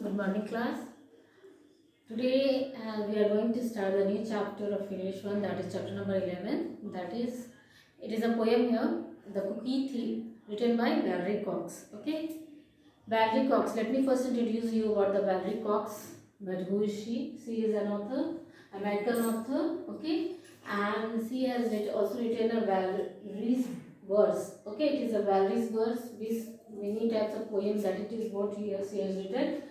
Good morning, class. Today we are going to start a new chapter of English 1, that is chapter number 11. That is, it is a poem here, The Cookie Thief, written by Valerie Cox. Okay, Valerie Cox. Let me first introduce you about the Valerie Cox. But who is she? She is an author, American author. Okay, and she has also written a Valerie's verse. Okay, it is a Valerie's verse with many types of poems. That it is what she has written.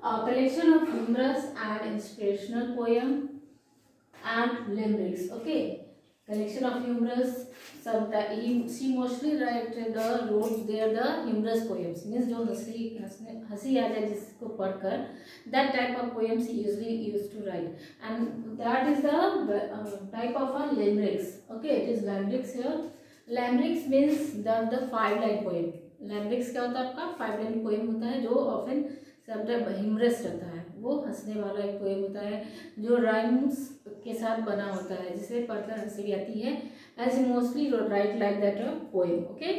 A collection of humorous and inspirational poem and limericks. Okay, collection of humorous. Sometimes she mostly wrote there the humorous poems, means जो हंसी आ जाए जिसको पढ़कर, that type of poems he usually used to write, and that is the type of a limericks. Okay, it is limericks here. Limericks means the 5-line poem. Limericks क्या होता है आपका? 5-line poem होता है जो often सबटाइम ह्यूमरस रहता है, वो हंसने वाला एक पोएम होता है जो राइम्स के साथ बना होता है, जिसे पढ़कर हंसी भी आती है. As mostly right like that poem. Okay,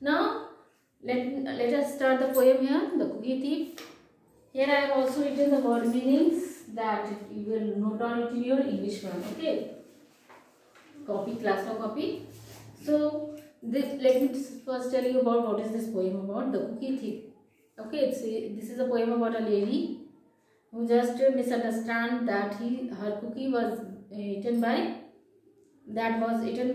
now let us start the poem here, The Cookie Thief. Here I have also written the word meanings that you will note down it in your English one. Okay, copy, class now copy. So let me first tell you about what is this poem about, The Cookie Thief. Okay, this is a poem about a lady who just misunderstand that her cookie was eaten by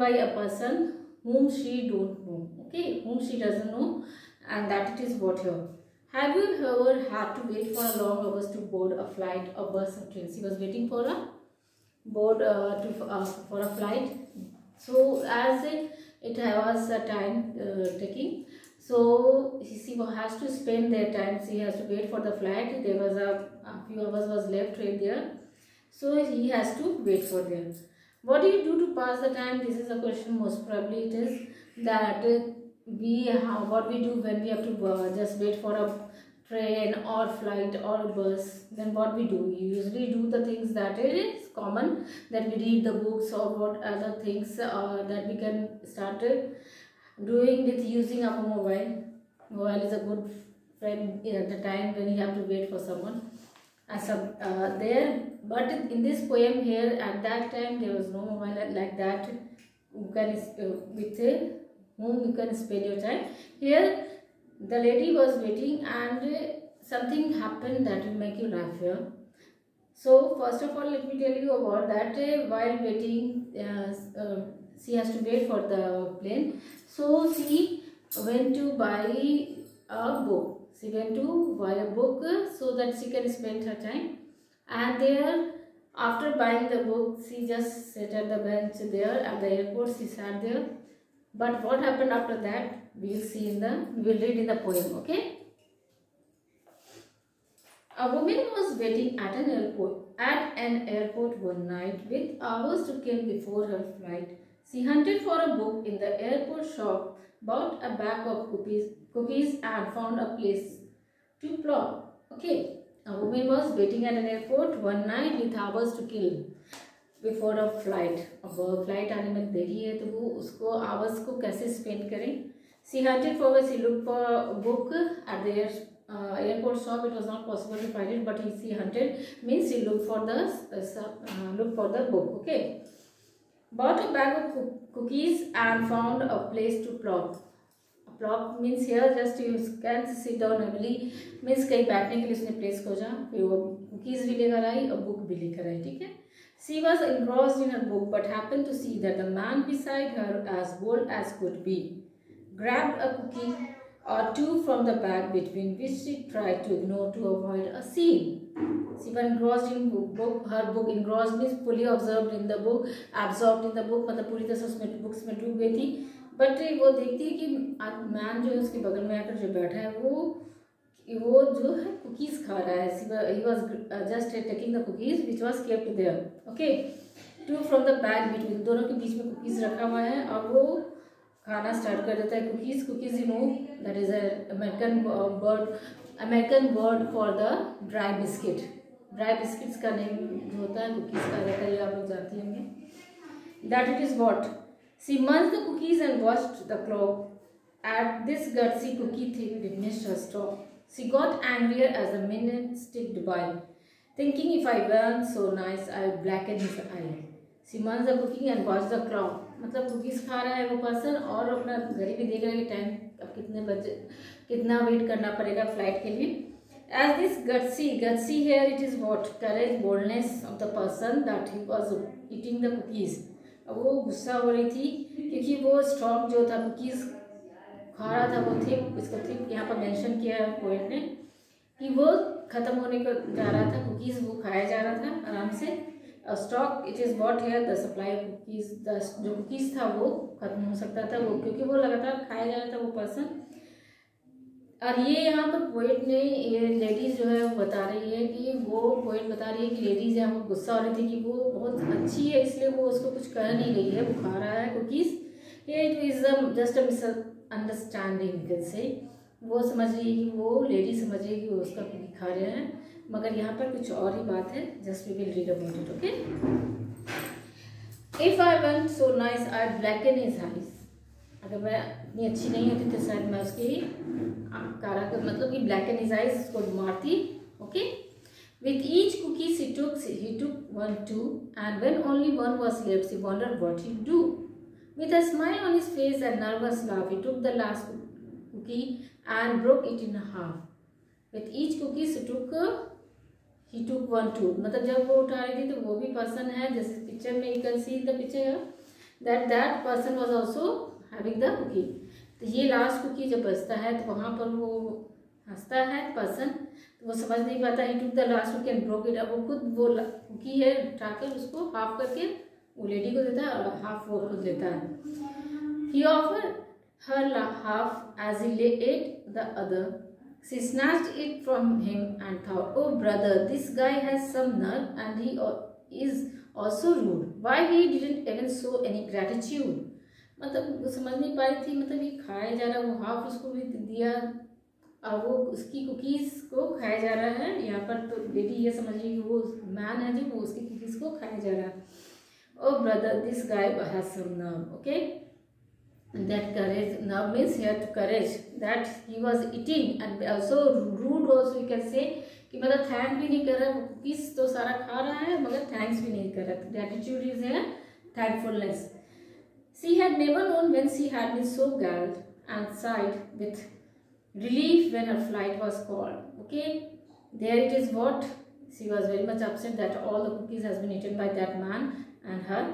a person whom she don't know. Okay, whom she doesn't know, and that it is what here. Have you ever had to wait for a long hours to board a flight or bus or train? She was waiting for a for a flight. So as it was a time taking. So she has to spend their time. She has to wait for the flight. There was a few hours was left right there. So he has to wait for them. What do you do to pass the time? This is a question. Most probably it is that what we do when we have to just wait for a train or flight or bus. Then what we do? We usually do the things that it is common, that we read the books or what other things that we can start doing with using our mobile. Mobile is a good friend at the time when you have to wait for someone. But in this poem here, at that time there was no mobile like that. You can with whom you can spend your time. Here, the lady was waiting, and something happened that will make you laugh here. So first of all, let me tell you about that. While waiting, she has to wait for the plane. So she went to buy a book. She went to buy a book so that she can spend her time. And there, after buying the book, she just sat at the bench there at the airport. She sat there. But what happened after that, we will read in the poem. Okay. A woman was waiting at an airport one night with hours to kill before her flight. She hunted for a book in the airport shop, bought a bag of cookies and found a place to plop. Okay, a woman was waiting at an airport one night with hours to kill before a flight. अब flight आने में देरी है तो वो उसको hours को कैसे स्पेंड करें. She hunted she looked for a book at the airport shop. It was not possible to find it, but she hunted means she looked for the book. Okay, bought a bag of cookies and found a place to plop. Plop means here just you can sit down heavily, means कहीं बैठने के लिए उसने place खोजा, फिर वो cookies भी लेकर आई और book भी लेकर आई. ठीक है. She was engrossed in her book, but happened to see that the man beside her, as bold as could be, grabbed a cookie or two from the bag, between which she tried to ignore to avoid a scene. She was engrossed in book. Her book, engrossed means fully absorbed in the book, absorbed in the book, मतलब पूरी तरह से उसमें books में डूब गई थी. But वो देखती है कि मैन जो है उसके बगल में आकर जो बैठा है वो जो है कुकीज़ खा रहा है. He was just taking the cookies which was kept there. Okay, two from the bag between, दोनों के बीच में कुकीज़ रखा हुआ है और वो खाना स्टार्ट कर देता है. Cookies you know that is American word for the dry biscuit. Dry biscuits का नेम जो होता है कुकीज़ का रहता है, ये आप लोग जानते होंगे. That it is what. She munched the cookies and watched the clock. At this gutsy cookie thief diminished her stop. She got angrier as the minutes ticked by, thinking if I weren't so nice, I would blacken his eye. She munches the cookie and watches the clock. मतलब cookies खा रहा है वो person और अपना घड़ी भी देख रहा है कि टाइम अब कितने बजे, कितना वेट करना पड़ेगा फ्लाइट के लिए. As this gutsy here it is what? Courage, boldness of the person that he was eating the cookies. अब वो गुस्सा हो रही थी क्योंकि वो स्ट्रॉन्ग जो था कुकीज़ खा रहा था, वो थे इसको थे यहाँ पर मेंशन किया है पोएट ने कि वो ख़त्म होने को जा रहा था. कुकीज़ वो खाया जा रहा था आराम से. Stock it is what here the supply of cookies. जो कुकीज़ था वो ख़त्म हो सकता था वो क्योंकि वो लगातार खाया जा रहा था वो पर्सन. और ये यहाँ पर पोएट ने ये लेडीज़ जो है वो बता रही है कि वो पोएट बता रही है कि लेडीज़ यहाँ पर गुस्सा हो रही थी कि वो बहुत अच्छी है इसलिए वो उसको कुछ कह नहीं रही है, वो खा रहा है कुकीज़. ये it is just a misunderstanding can say. वो समझ रही है कि वो लेडी समझ रही है कि वो उसका कुकी खा रहे हैं, मगर यहाँ पर कुछ और ही बात है. Just we will read about it. Okay. If I went so nice I blacken his eyes. अगर मैं इतनी अच्छी नहीं होती तो शायद मैं उसकी काला मतलब कि ब्लैक एंड हिज आइज उसको मारती. Okay. With each cookie he took 1, 2 and when only 1 was left she wondered what he do. With a smile on his face and nervous laugh he took the last cookie and broke it in half. With each cookie he took 1, 2 मतलब जब वो उठा रही थी तो वो भी person है जैसे पिक्चर में you can see the picture that person was also having the cookie. तो ये लास्ट कुकी जब बचता है तो वहाँ पर वो हंसता है पर्सन. तो वो समझ नहीं पाता he took the last cookie and broke it. अब वो खुद वो कुकी है उठाकर उसको हाफ करके वो लेडी को देता है और हाफ वो खुद लेता है. He offer her half as he ate the other. She snatched it from him and thought, oh brother, this guy has some nerve and he is also rude. Why he didn't even show any gratitude. मतलब वो समझ नहीं पा रही थी, मतलब ये खाया जा रहा है, वो हाफ उसको भी दिया और वो उसकी कुकीज़ को खाया जा रहा है. यहाँ पर तो लेडी ये समझ रही है कि वो मैन है जो वो उसकी कुकीज़ को खाया जा रहा है. Oh brother this guy has some nerve. Okay. That courage nerve means here to courage that he was eating and also rude also you can say कि मतलब थैंक भी नहीं कर रहा है, वो कुकीज़ तो सारा खा रहा है मगर थैंक्स भी नहीं कर रहा. ग्रेटिट्यूड इज है thankfulness. She had never known when she had been so galled and sighed with relief when her flight was called. Okay, there it is what she was very much upset that all the cookies has been eaten by that man and her,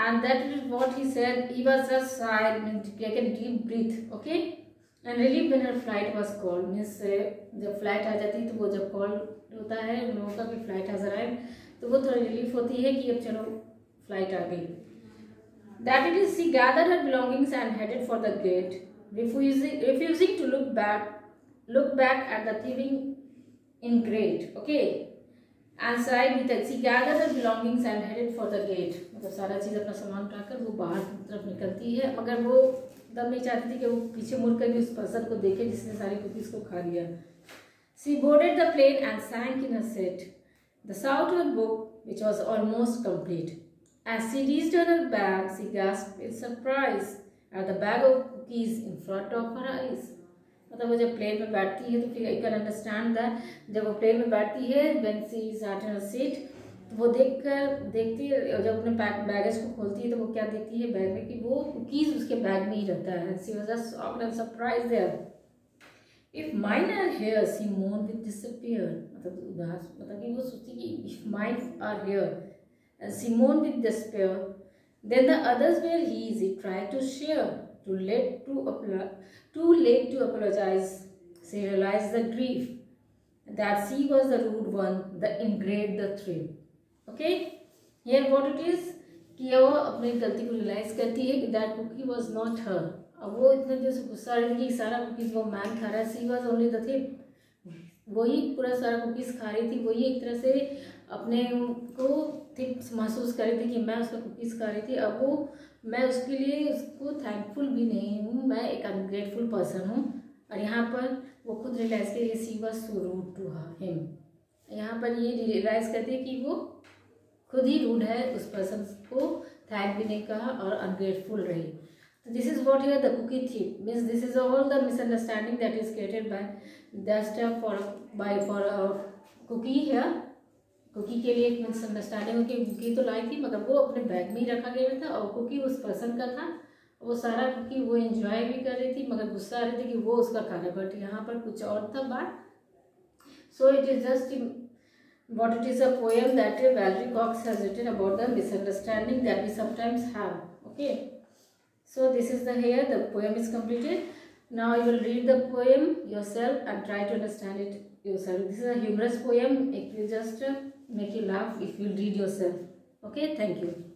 and that is what he said. He was just sighed, means take a deep breath. Okay, and relief when her flight was called means जब flight आ जाती तो वो जब call होता है उन लोगों का कि flight has arrived तो वो थोड़ी relief होती है कि अब चलो flight आ गई. That it is, she gathered her belongings and headed for the gate, refusing to look back at the thieving ingrate. Okay, and sighed with it. She gathered her belongings and headed for the gate. मतलब सारा चीज़ अपना सामान उठाकर वो बाहर की तरफ निकलती है, मगर वो तब नहीं चाहती थी कि वो पीछे मुड़कर भी उस पर्सन को देखे जिसने सारी कुकीज़ को खा लिया. She boarded the plane and sank in her seat. The southward book, which was almost complete. As she reached her bag, she gasped in surprise at the bag of cookies in front of her eyes. मतलब वो जब plane में बैठती है तो फिर you can understand that जब वो प्लेन में बैठती है when she is at her seat तो वो देखती है जब अपने बैगेज को खोलती है तो वो क्या देखती है बैग में कि वो कुकीज़ उसके बैग में ही रहता है. She was just shocked and surprised there. If mine are here, she moaned with despair. मतलब कि वो सोचती कि if mine are here. And she moaned with despair. Then the others were his. He tried to share. Too late to apologize. She realized the grief. That she was the rude one, the ingrate, the thrill. Okay? Here what it is कि वो अपनी गलती को realise करती है कि that cookie was not her. अब वो इतने देर से गुस्सा रही कि सारा कुकीज़ वो मैन खा रहा है. She was only the thief. वही पूरा सारा कुकीज़ खा रही थी, वही एक तरह से अपने को महसूस कर रही थी कि मैं उसका कुकीज़ खा रही थी. अब वो मैं उसके लिए उसको थैंकफुल भी नहीं हूँ, मैं एक अनग्रेटफुल पर्सन हूँ. और यहाँ पर वो खुद रियलाइज़ करिए she was so rude to him. यहाँ पर ये रियलाइज़ करती है कि वो खुद ही रूड है, उस पर्सन को थैंक भी नहीं कहा और अनग्रेटफुल रही. This is what here the cookie thief means. This is all the misunderstanding that is created by just for a cookie here. Cookie के लिए एक मिसअंडरस्टैंडिंग हो कि कुकी तो लाई थी मगर वो अपने बैग में ही रखा गया था और कुकी उस पर्सन का था, वो सारा कुकी वो एंजॉय भी कर रही थी मगर गुस्सा आ रही थी कि वो उसका खा रहा, बट यहाँ पर कुछ और था बात. So it is just what it is a poem that Valerie Cox has written about the misunderstanding that we sometimes have. Okay, so this is the here the poem is completed. Now you will read the poem yourself and try to understand it yourself. This is a humorous poem. It will just make you laugh if you read yourself. Okay, thank you.